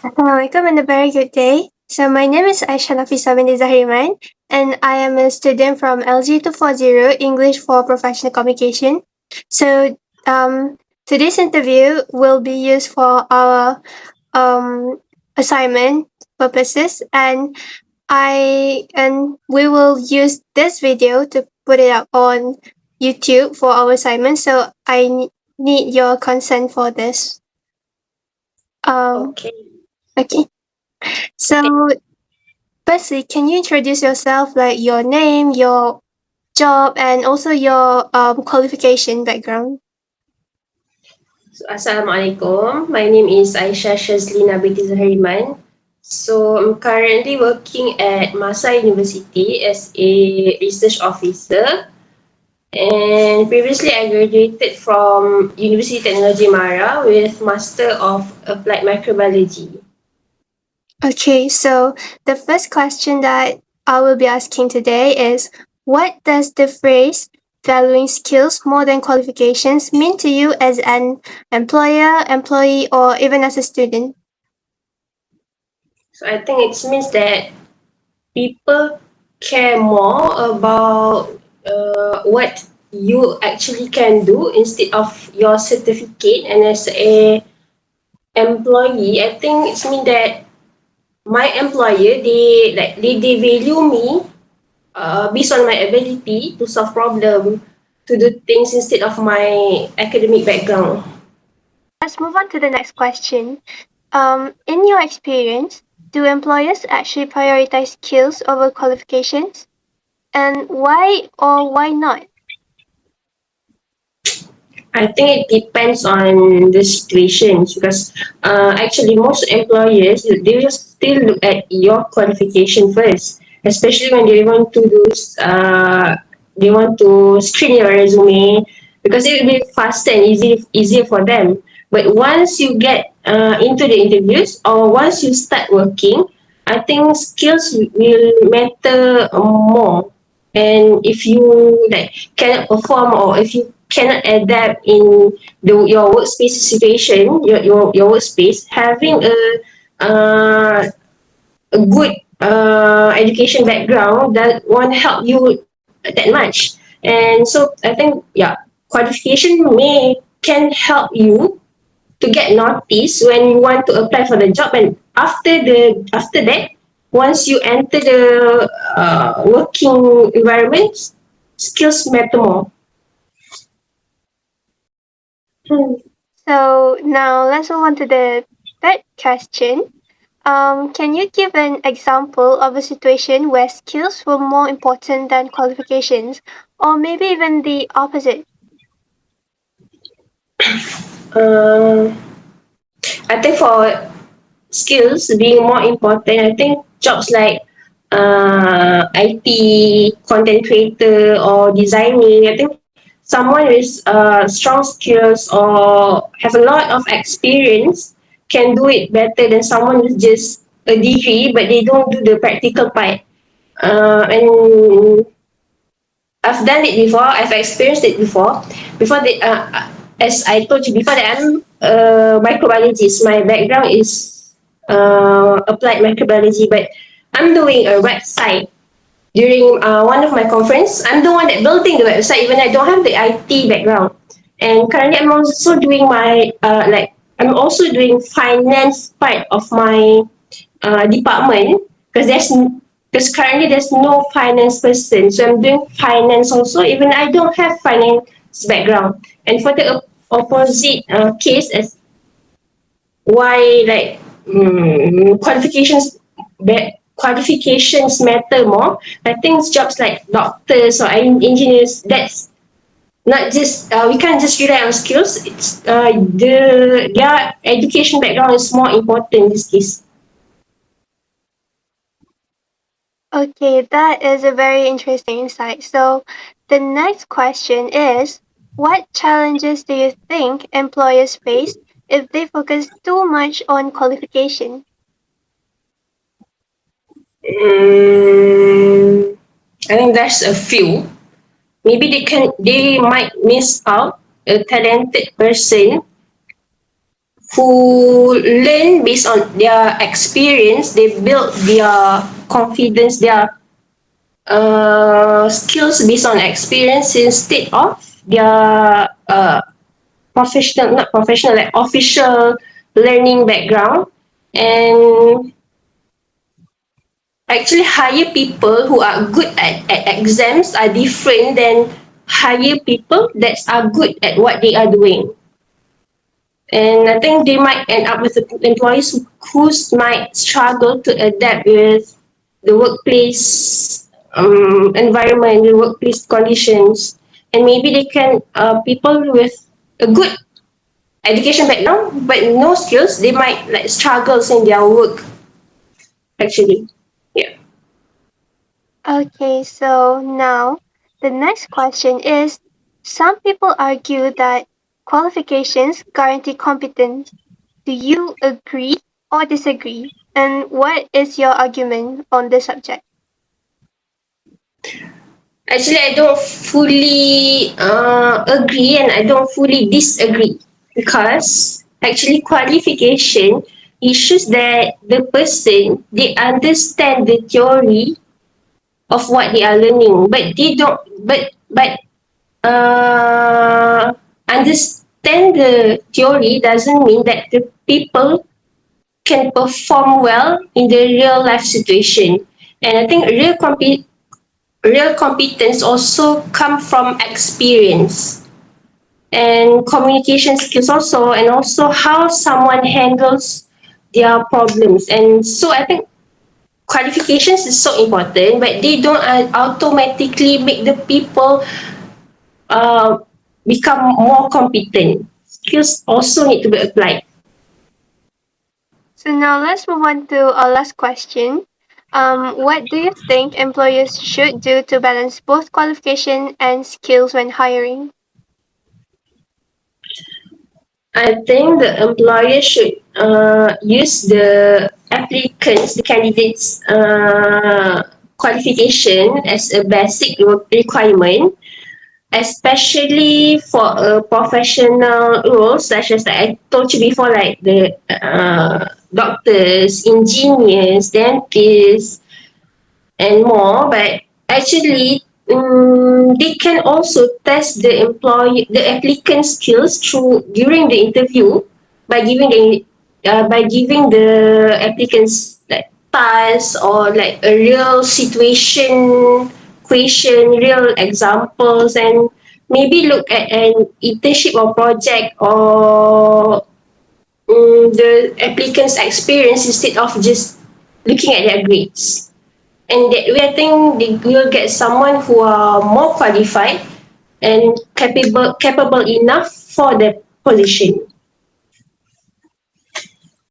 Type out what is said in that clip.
Assalamualaikum and a very good day. So my name is Aisha Nafisa binti Zahiriman and I am a student from LG240 English for Professional Communication. So today's interview will be used for our assignment purposes and we will use this video to put it up on YouTube for our assignment. So I need your consent for this. Okay. Okay. So firstly, can you introduce yourself, like your name, your job, and also your qualification background? So, Assalamualaikum. My name is Aisha Shazlina binti Zahiriman. So, I'm currently working at Masa University as a research officer. And previously, I graduated from University Technology Mara with Master of Applied Microbiology. Okay, so the first question that I will be asking today is, what does the phrase valuing skills more than qualifications mean to you as an employer, employee, or even as a student? So, I think it means that people care more about what you actually can do instead of your certificate. And as a employee, I think it's mean that my employer they value me based on my ability to solve problem, to do things instead of my academic background. Let's move on to the next question. In your experience, do employers actually prioritize skills over qualifications? And why or why not? I think it depends on the situations because actually most employers they will still look at your qualification first, especially when they want to do they want to screen your resume because it will be faster and easier for them. But once you get into the interviews or once you start working, I think skills will matter more. And if you cannot perform or if you cannot adapt in your workspace situation, your workspace, having a good education background that won't help you that much. And so I think qualification may can help you to get notice when you want to apply for the job, and after that, once you enter the working environment, skills matter more. So now let's move on to the third question. Can you give an example of a situation where skills were more important than qualifications, or maybe even the opposite? uh, I think for skills being more important, I think jobs like IT, content creator, or designing, I think someone with strong skills or have a lot of experience can do it better than someone with just a degree but they don't do the practical part. And I've done it before. I've experienced it before. As I told you before, that I'm a microbiologist. My background is applied microbiology, but I'm doing a website during one of my conference. I'm the one that building the website, even I don't have the IT background. And currently, I'm also doing my I'm also doing finance part of my department because currently there's no finance person, so I'm doing finance also, even I don't have finance background. And for the opposite case, as why qualifications matter more. I think jobs like doctors or engineers, that's not just we can't just rely on skills. It's their education background is more important in this case. Okay, that is a very interesting insight. So the next question is, what challenges do you think employers face if they focus too much on qualification? Mm, I think there's a few. Maybe they might miss out a talented person who learn based on their experience. They build their confidence, their skills based on experience instead of their professional, not professional, like official learning background. And actually hire people who are good at exams are different than hire people that are good at what they are doing. And I think they might end up with employees who might struggle to adapt with the workplace environment, the workplace conditions, and maybe they can people with a good education background but no skills, they might like struggles in their work actually. Yeah. Okay, so now the next question is, some people argue that qualifications guarantee competence. Do you agree or disagree? And what is your argument on this subject? Actually, I don't fully agree and I don't fully disagree because actually qualification issues that the person they understand the theory of what they are learning, but they don't. But understand the theory doesn't mean that the people can perform well in the real life situation. And I think real competence also come from experience and communication skills also, and also how someone handles their problems. And so I think qualifications is so important, but they don't automatically make the people uh, become more competent. Skills also need to be applied. So now let's move on to our last question. What do you think employers should do to balance both qualification and skills when hiring? I think the employer should use the applicants, the candidates' qualification as a basic requirement, especially for a professional role such as like I told you before, like the doctors, engineers, dentists, and more. But actually, they can also test the applicant skills through during the interview by giving the applicants like tasks or like a real situation question, real examples, and maybe look at an internship or project or the applicant's experience instead of just looking at their grades. And that way I think they will get someone who are more qualified and capable enough for the position.